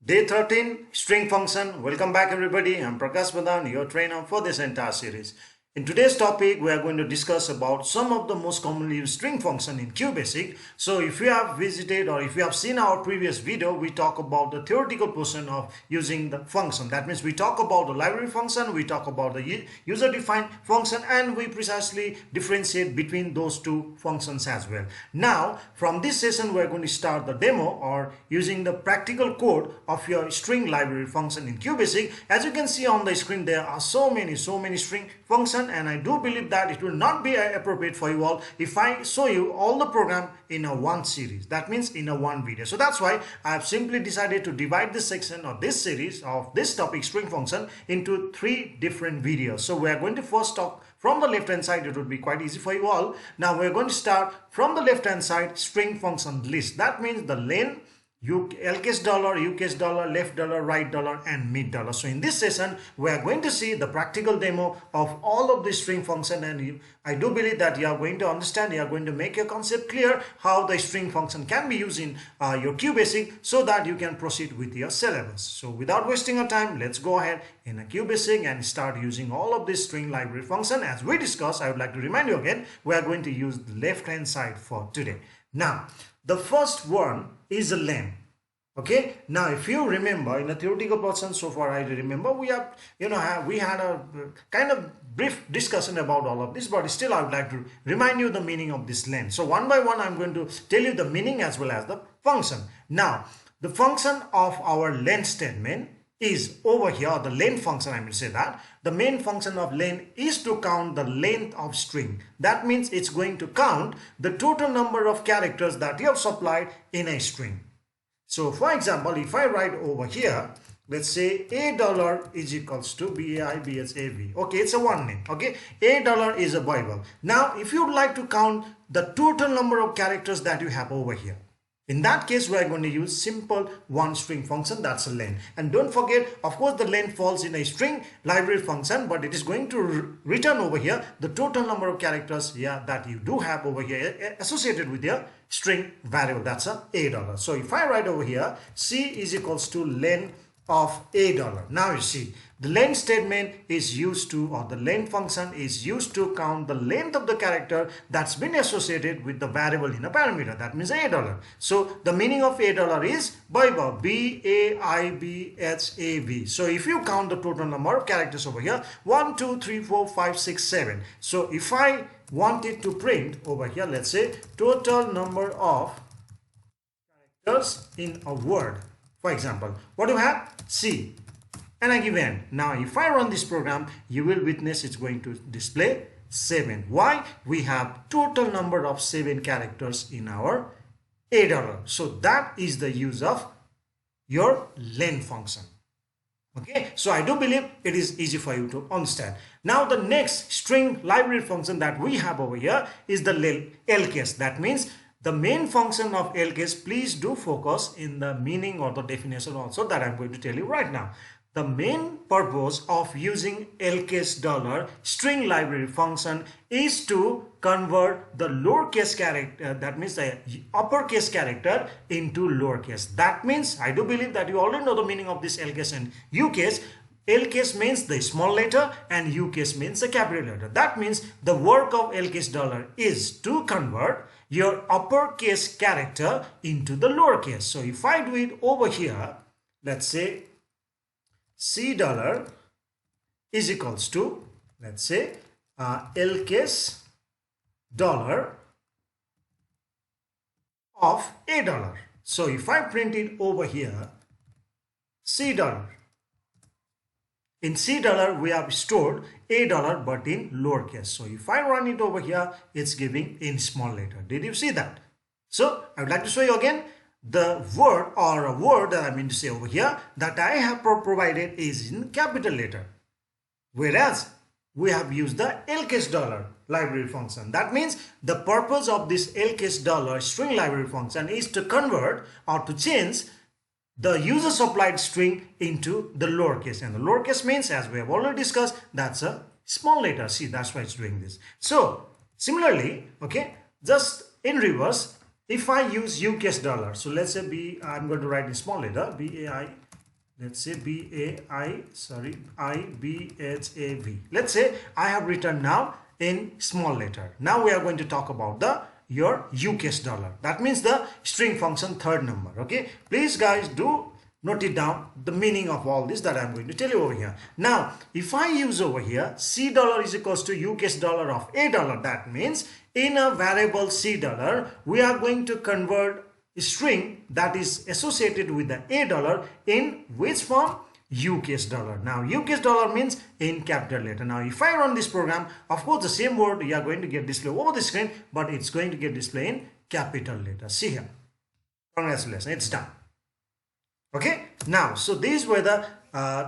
Day 13, string function. Welcome back everybody. I'm Prakash Madan, your trainer for this entire series. In today's topic, we are going to discuss about some of the most commonly used string function in QBasic. So if you have visited or if you have seen our previous video, we talk about the theoretical portion of using the function. That means we talk about the library function, we talk about the user-defined function, and we precisely differentiate between those two functions as well. Now, from this session, we're going to start the demo or using the practical code of your string library function in QBasic. As you can see on the screen, there are so many string functions, and I do believe that it will not be appropriate for you all if I show you all the program in a one series. That means in a one video. So that's why I have simply decided to divide this section or this series of this topic string function into 3 different videos. So we are going to first talk from the left hand side. It would be quite easy for you all. Now we're going to start from the left hand side, string function list. That means the len, LCS dollar, UCS dollar, left dollar, right dollar, and mid dollar. So in this session, we are going to see the practical demo of all of the string function, and I do believe that you are going to understand, you are going to make your concept clear how the string function can be used in your QBasic so that you can proceed with your syllabus. So without wasting our time, let's go ahead in a QBasic and start using all of this string library function. As we discussed, I would like to remind you again, we are going to use the left hand side for today. Now, the first one is a len. Okay, now if you remember in a theoretical portion, so far I remember we have we had a kind of brief discussion about all of this, but still I would like to remind you the meaning of this len. So one by one I'm going to tell you the meaning as well as the function. Now the function of our len statement is over here, the len function, I will say that the main function of len is to count the length of string. That means it's going to count the total number of characters that you have supplied in a string. So for example, if I write over here, let's say $a is equals to BAIBHAV. Okay, it's a one name. Okay, $a is a Bible. Now if you would like to count the total number of characters that you have over here, in that case, we are going to use simple one string function, that's a len. And don't forget, of course, the len falls in a string library function, but it is going to return over here the total number of characters that you do have over here associated with your string variable. That's $a. So if I write over here, C is equals to len of $a. Now you see, the len statement is used to, or the len function is used to count the length of the character that's been associated with the variable in a parameter. That means $a. So the meaning of $a is Bible, BAIBHAV. So if you count the total number of characters over here, 1, 2, 3, 4, 5, 6, 7. So if I wanted to print over here, let's say total number of characters in a word. For example, what do you have? C. And I give end. Now if I run this program, you will witness it's going to display 7. Why? We have total number of 7 characters in our $a. So that is the use of your len function. Okay, so I do believe it is easy for you to understand. Now the next string library function that we have over here is the LCS. That means the main function of LCS, please do focus in the meaning or the definition also that I'm going to tell you right now. The main purpose of using LCS string library function is to convert the lowercase character, that means the uppercase character, into lowercase. That means I do believe that you already know the meaning of this LCS and UCase. LCase means the small letter and UCase means the capital letter. That means the work of LCase is to convert your uppercase character into the lowercase. So if I do it over here, let's say C dollar is equals to, let's say, LCase dollar of $a. So if I print it over here, C dollar. In C dollar, we have stored $a but in lowercase. So if I run it over here, it's giving in small letter. Did you see that? So I would like to show you again. The word or a word that I mean to say over here that I have provided is in capital letter. Whereas we have used the LCase library function. That means the purpose of this LCase string library function is to convert or to change the user supplied string into the lowercase. And the lowercase means, as we have already discussed, that's a small letter. See, that's why it's doing this. So similarly, okay, just in reverse, if I use UCase, so let's say I'm going to write in small letter, BAI let's say IBHAV. Let's say I have written now in small letter. Now we are going to talk about the your UCase dollar. That means the string function third number. Okay, please guys do note it down, the meaning of all this that I'm going to tell you over here. Now if I use over here C dollar is equals to UCase dollar of A dollar, that means in a variable C dollar we are going to convert a string that is associated with the A dollar in which form? UCase dollar. Now UCase dollar means in capital letter. Now if I run this program, of course the same word you are going to get displayed over the screen, but it's going to get displayed in capital letter. See here, congratulations, it's done. Okay, now so these were the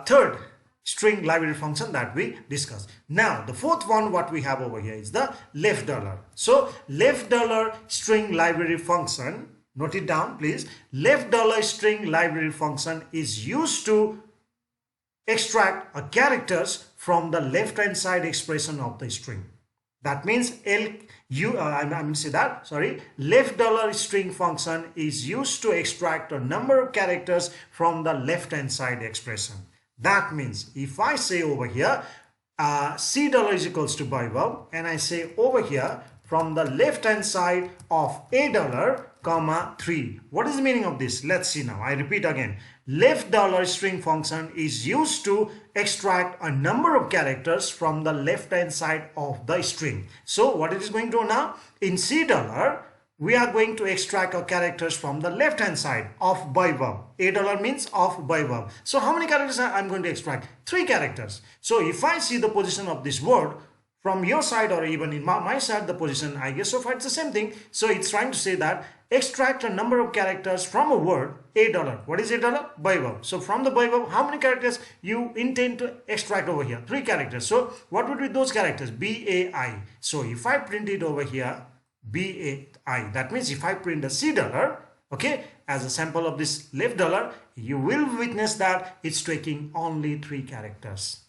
third string library function that we discussed. Now the fourth one what we have over here is the left dollar. So left dollar string library function, note it down please. Left dollar string library function is used to extract a characters from the left hand side expression of the string. That means left dollar string function is used to extract a number of characters from the left hand side expression. That means if I say over here C dollar is equals to Vaibhav, and I say over here from the left hand side of A dollar comma 3. What is the meaning of this? Let's see now. I repeat again. Left dollar string function is used to extract a number of characters from the left hand side of the string. So what it is going to do now? In C dollar, we are going to extract our characters from the left hand side of Vaibhav. A dollar means of Vaibhav. So how many characters I'm going to extract? 3 characters. So if I see the position of this word from your side or even in my side, the position, I guess so far it's the same thing. So it's trying to say that extract a number of characters from a word A dollar. What is A dollar? Vaibhav. So from the Vaibhav, how many characters you intend to extract over here? 3 characters. So what would be those characters? BAI. So if I print it over here, BAI, that means if I print a C dollar, okay, as a sample of this left dollar, you will witness that it's taking only 3 characters.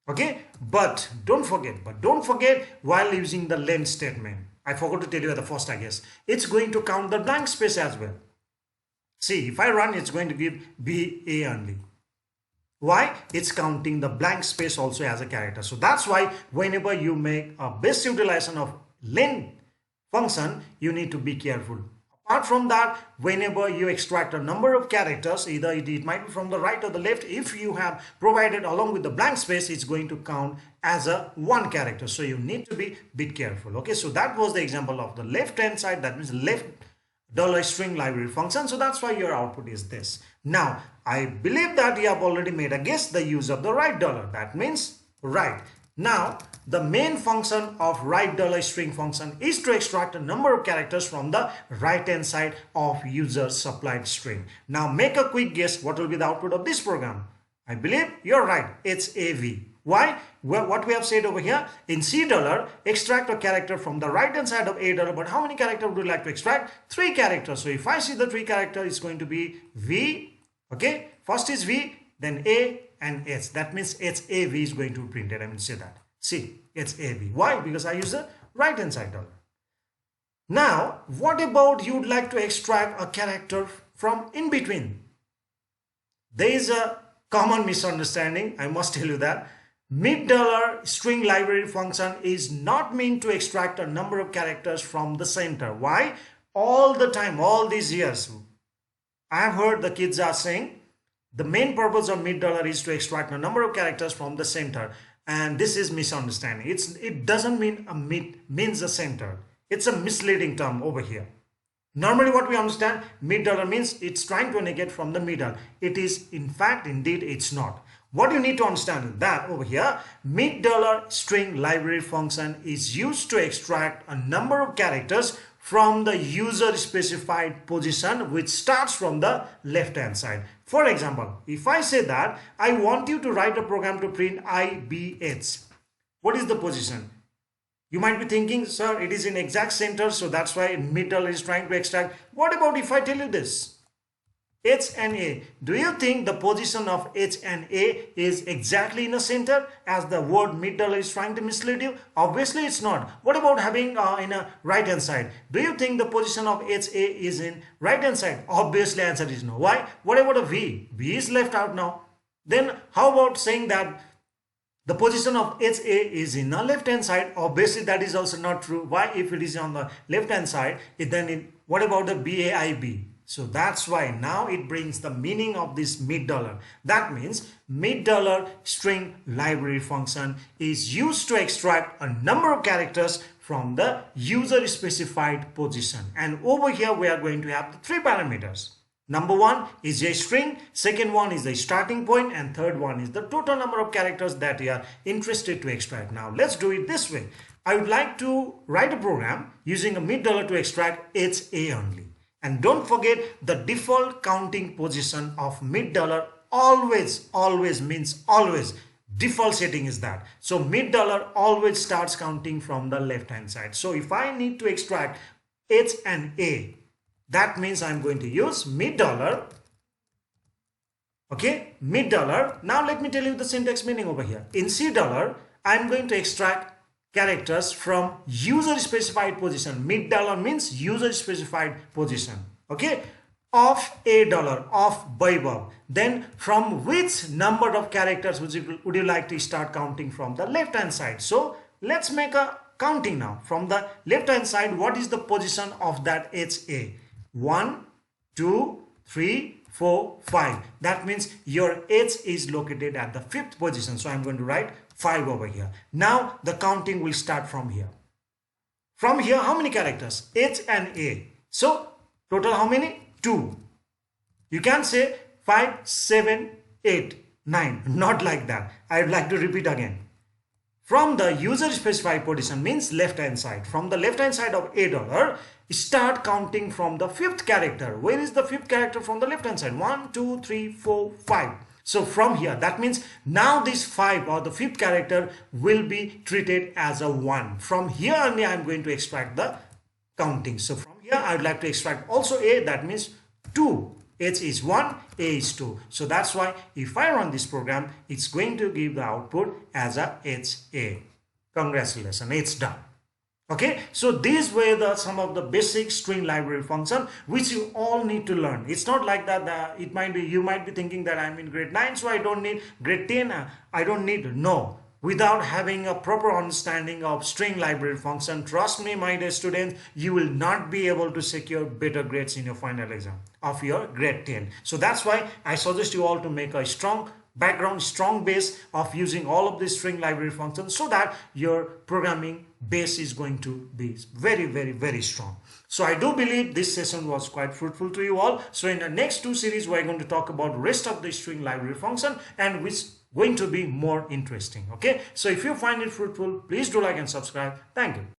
Okay, but don't forget while using the len statement, I forgot to tell you at the first, I guess, it's going to count the blank space as well. See, if I run, it's going to give BA only. Why? It's counting the blank space also as a character. So that's why whenever you make a best utilization of len function, you need to be careful. Apart from that, whenever you extract a number of characters, either it might be from the right or the left, if you have provided along with the blank space, it's going to count as a 1 character. So you need to be a bit careful. Okay, so that was the example of the left hand side, that means left dollar string library function. So that's why your output is this. Now, I believe that you have already made a guess the use of the right dollar. That means right. Now, the main function of right dollar string function is to extract a number of characters from the right hand side of user supplied string. Now, make a quick guess what will be the output of this program. I believe you're right. It's AV. Why? Well, what we have said over here, in C dollar, extract a character from the right hand side of A dollar. But how many characters would you like to extract? 3 characters. So if I see the 3 characters, it's going to be V. Okay, first is V, then A and H. That means HAV is going to be printed. I mean, say that. See, HAV. Why? Because I use the right hand side dollar. Now, what about you'd like to extract a character from in between? There is a common misunderstanding. I must tell you that. Mid dollar string library function is not meant to extract a number of characters from the center. Why? All the time, all these years, I have heard the kids are saying the main purpose of mid dollar is to extract a number of characters from the center, and this is misunderstanding. It doesn't mean a mid means a center. It's a misleading term over here. Normally what we understand, mid dollar means it's trying to negate from the middle. It is in fact, indeed, it's not. What you need to understand is that over here, mid dollar string library function is used to extract a number of characters from the user specified position which starts from the left hand side. For example, if I say that I want you to write a program to print IBH, what is the position? You might be thinking, sir, it is in exact center, so that's why mid dollar is trying to extract. What about if I tell you this? H and A. Do you think the position of H and A is exactly in the center as the word mid dollar is trying to mislead you? Obviously it's not. What about having in a right hand side? Do you think the position of HA is in right hand side? Obviously answer is no. Why? What about a V? V is left out now. Then how about saying that the position of HA is in the left hand side? Obviously that is also not true. Why? If it is on the left hand side, what about the BAIB? So that's why now it brings the meaning of this mid dollar. That means mid dollar string library function is used to extract a number of characters from the user specified position. And over here we are going to have the three parameters. Number one is a string, second one is the starting point, and third one is the total number of characters that you are interested to extract. Now let's do it this way. I would like to write a program using a mid dollar to extract HA only. And don't forget the default counting position of mid dollar always means always. Default setting is that. So mid dollar always starts counting from the left hand side. So if I need to extract H and A, that means I'm going to use mid dollar. Okay, mid dollar. Now let me tell you the syntax meaning over here. In C dollar, I'm going to extract characters from user specified position. Mid dollar means user specified position. Okay, of a dollar, of Vaibhav. Then from which number of characters would you like to start counting from the left hand side? So let's make a counting now. From the left hand side, what is the position of that HA? 1, 2, 3, 4, 5. That means your H is located at the 5th position. So I'm going to write 5 over here. Now the counting will start from here. From here, how many characters? H and A. So total how many? 2. You can say 5, 7, 8, 9. Not like that. I would like to repeat again. From the user specified position means left hand side. From the left hand side of a dollar, start counting from the 5th character. Where is the 5th character from the left hand side? 1, 2, 3, 4, 5. So from here, that means now this 5 or the 5th character will be treated as a 1. From here only I am going to extract the counting. So from here I would like to extract also A, that means 2. H is 1, A is 2. So that's why if I run this program, it's going to give the output as a HA. Congratulations, it's done. Okay, so these were some of the basic string library function which you all need to learn. It's not like that you might be thinking that I'm in grade 9, so I don't need grade 10, I don't need. No, without having a proper understanding of string library function, trust me my dear students, you will not be able to secure better grades in your final exam of your grade 10. So that's why I suggest you all to make a strong background, strong base of using all of these string library functions so that your programming base is going to be very strong. So I do believe this session was quite fruitful to you all. So in the next 2 series, we're going to talk about rest of the string library function and which going to be more interesting. Okay, so if you find it fruitful, please do like and subscribe. Thank you.